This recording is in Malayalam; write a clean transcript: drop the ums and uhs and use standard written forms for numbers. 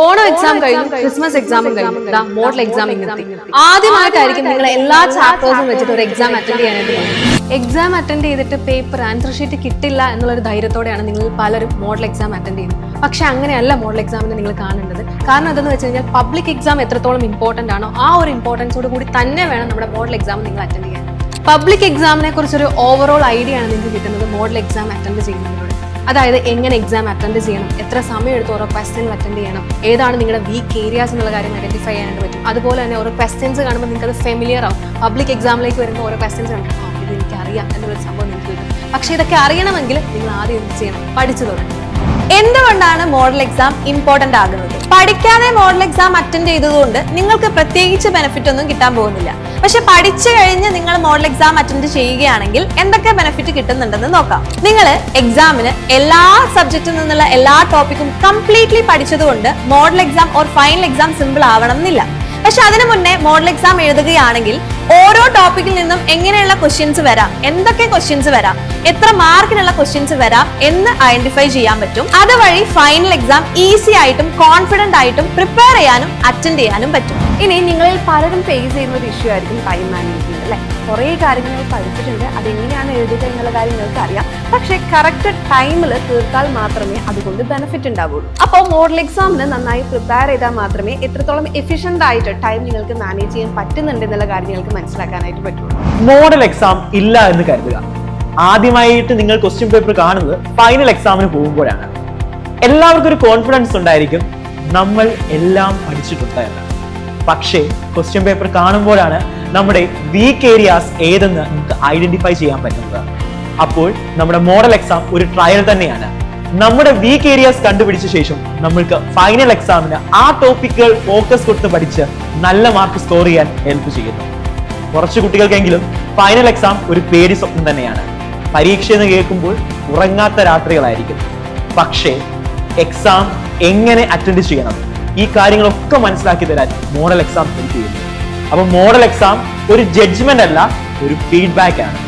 ഓണം എക്സാം കഴിഞ്ഞു, ക്രിസ്മസ് എക്സാമും കഴിഞ്ഞു, മോഡൽ എക്സാം ഇങ്ങനെത്തി. ആദ്യമായിട്ടായിരിക്കും നിങ്ങൾ എല്ലാ ചാപ്റ്റേഴ്സും വെച്ചിട്ട് ഒരു എക്സാം അറ്റൻഡ് ചെയ്യാനായിട്ട് പോകുന്നത്. എക്സാം അറ്റൻഡ് ചെയ്തിട്ട് പേപ്പർ ആൻസർ ഷീറ്റ് കിട്ടില്ല എന്നുള്ളൊരു ധൈര്യത്തോടെയാണ് നിങ്ങൾ പലരും മോഡൽ എക്സാം അറ്റൻഡ് ചെയ്യുന്നത്. പക്ഷെ അങ്ങനെയല്ല മോഡൽ എക്സാമിനെ നിങ്ങൾ കാണേണ്ടത്. കാരണം എന്തെന്ന് വെച്ച് കഴിഞ്ഞാൽ പബ്ലിക് എക്സാം എത്രത്തോളം ഇമ്പോർട്ടന്റ് ആണോ ആ ഒരു ഇമ്പോർട്ടൻസോട് കൂടി തന്നെ വേണം നമ്മുടെ മോഡൽ എക്സാം നിങ്ങൾ അറ്റൻഡ് ചെയ്യാൻ. പബ്ലിക് എക്സാമിനെ കുറിച്ചൊരു ഓവറോൾ ഐഡിയ ആണ് നിങ്ങൾക്ക് കിട്ടുന്നത് മോഡൽ എക്സാം അറ്റൻഡ് ചെയ്യുന്നതിലൂടെ. അതായത് എങ്ങനെ എക്സാം അറ്റൻഡ് ചെയ്യണം, എത്ര സമയം എടുത്ത് ഓരോ ക്വസ്റ്റ്യൻ അറ്റൻഡ് ചെയ്യണം, ഏതാണ് നിങ്ങളുടെ വീക്ക് ഏരിയാസ് എന്നുള്ള കാര്യം ഐഡന്റിഫൈ ചെയ്യാനായിട്ട് പറ്റും. അതുപോലെ തന്നെ ഓരോ ക്വസ്റ്റ്യൻസ് കാണുമ്പോൾ നിങ്ങൾക്ക് അത് ഫെമിലിയർ ആവും. പബ്ലിക് എക്സാമിലേക്ക് വരുമ്പോൾ ഓരോ ക്വസ്റ്റ്യൻസ് കണ്ടിട്ട് ഇത് എനിക്ക് അറിയാം എന്നുള്ളൊരു സംഭവം നിങ്ങൾക്ക് കിട്ടും. പക്ഷെ ഇതൊക്കെ അറിയണമെങ്കിൽ നിങ്ങൾ ആദ്യം എന്ത് ചെയ്യണം? പഠിച്ചു തുടങ്ങണം. എന്തുകൊണ്ടാണ് മോഡൽ എക്സാം ഇമ്പോർട്ടന്റ് ആകുന്നത്? പഠിക്കാതെ മോഡൽ എക്സാം അറ്റൻഡ് ചെയ്തതുകൊണ്ട് നിങ്ങൾക്ക് പ്രത്യേകിച്ച് ബെനിഫിറ്റ് ഒന്നും കിട്ടാൻ പോകുന്നില്ല. പക്ഷെ പഠിച്ചു കഴിഞ്ഞ് നിങ്ങൾ മോഡൽ എക്സാം അറ്റൻഡ് ചെയ്യുകയാണെങ്കിൽ എന്തൊക്കെ ബെനിഫിറ്റ് കിട്ടുന്നുണ്ടെന്ന് നോക്കാം. നിങ്ങൾ എക്സാമിന് എല്ലാ സബ്ജക്റ്റിൽ നിന്നുള്ള എല്ലാ ടോപ്പിക്കും കംപ്ലീറ്റ്ലി പഠിച്ചതുകൊണ്ട് model exam or final exam simple ആവണം എന്നില്ല. പക്ഷെ അതിനു മുന്നേ മോഡൽ എക്സാം എഴുതുകയാണെങ്കിൽ ഓരോ ടോപ്പിക്കിൽ നിന്നും എങ്ങനെയുള്ള ക്വസ്റ്റ്യൻസ് വരാം, എന്തൊക്കെ ക്വസ്റ്റ്യൻസ് വരാം, എത്ര മാർക്കിനുള്ള ക്വസ്റ്റ്യൻസ് വരാം എന്ന് ഐഡന്റിഫൈ ചെയ്യാൻ പറ്റും. അതുവഴി ഫൈനൽ എക്സാം ഈസി ആയിട്ടും കോൺഫിഡന്റ് ആയിട്ടും പ്രിപ്പയർ ചെയ്യാനും അറ്റൻഡ് ചെയ്യാനും പറ്റും. ഇനി നിങ്ങളിൽ പലരും ഫേസ് ചെയ്യുന്ന ഒരു ഇഷ്യൂ ആയിരിക്കും ടൈം മാനേജ്മെന്റ് അല്ലെ. കുറേ കാര്യങ്ങൾ പഠിച്ചിട്ടുണ്ട്, അതെങ്ങനെയാണ് എഴുതുക എന്നുള്ള കാര്യം നിങ്ങൾക്ക് അറിയാം. പക്ഷെ കറക്റ്റ് ടൈമിൽ തീർത്താൽ മാത്രമേ അതുകൊണ്ട് ബെനിഫിറ്റ് ഉണ്ടാവുള്ളൂ. അപ്പോൾ മോഡൽ എക്സാമിന് നന്നായി പ്രിപ്പയർ ചെയ്താൽ മാത്രമേ എത്രത്തോളം എഫിഷ്യന്റ് ആയിട്ട് ടൈം നിങ്ങൾക്ക് മാനേജ് ചെയ്യാൻ പറ്റുന്നുണ്ട് എന്നുള്ള കാര്യം നിങ്ങൾക്ക് മനസ്സിലാക്കാനായിട്ട് പറ്റുള്ളൂ. മോഡൽ എക്സാം ഇല്ല എന്ന് കരുതുക. ആദ്യമായിട്ട് നിങ്ങൾ ക്വസ്റ്റ്യൻ പേപ്പർ കാണുന്നത് ഫൈനൽ എക്സാമിന് പോകുമ്പോഴാണ്. എല്ലാവർക്കും ഒരു കോൺഫിഡൻസ് ഉണ്ടായിരിക്കും നമ്മൾ എല്ലാം പഠിച്ചിട്ടുണ്ട് എന്ന്. പക്ഷേ ക്വസ്റ്റ്യൻ പേപ്പർ കാണുമ്പോഴാണ് നമ്മുടെ വീക്ക് ഏരിയാസ് ഏതെന്ന് നമുക്ക് ഐഡന്റിഫൈ ചെയ്യാൻ പറ്റുന്നത്. അപ്പോൾ നമ്മുടെ മോഡൽ എക്സാം ഒരു ട്രയൽ തന്നെയാണ്. നമ്മുടെ വീക്ക് ഏരിയാസ് കണ്ടുപിടിച്ച ശേഷം നമ്മൾക്ക് ഫൈനൽ എക്സാമിന് ആ ടോപ്പിക്കുകൾ ഫോക്കസ് കൊടുത്ത് പഠിച്ച് നല്ല മാർക്ക് സ്കോർ ചെയ്യാൻ ഹെൽപ്പ് ചെയ്യുന്നു. കുറച്ച് കുട്ടികൾക്കെങ്കിലും ഫൈനൽ എക്സാം ഒരു പേടി സ്വപ്നം തന്നെയാണ്. പരീക്ഷ എന്ന് കേൾക്കുമ്പോൾ ഉറങ്ങാത്ത രാത്രികളായിരിക്കും. പക്ഷേ എക്സാം എങ്ങനെ അറ്റൻഡ് ചെയ്യണം, ഈ കാര്യങ്ങളൊക്കെ മനസ്സിലാക്കി തരാൻ മോഡൽ എക്സാം ഹെൽപ്പ് ചെയ്യുന്നു. അപ്പൊ മോഡൽ എക്സാം ഒരു ജഡ്ജ്മെന്റ് അല്ല, ഒരു ഫീഡ്ബാക്ക് ആണ്.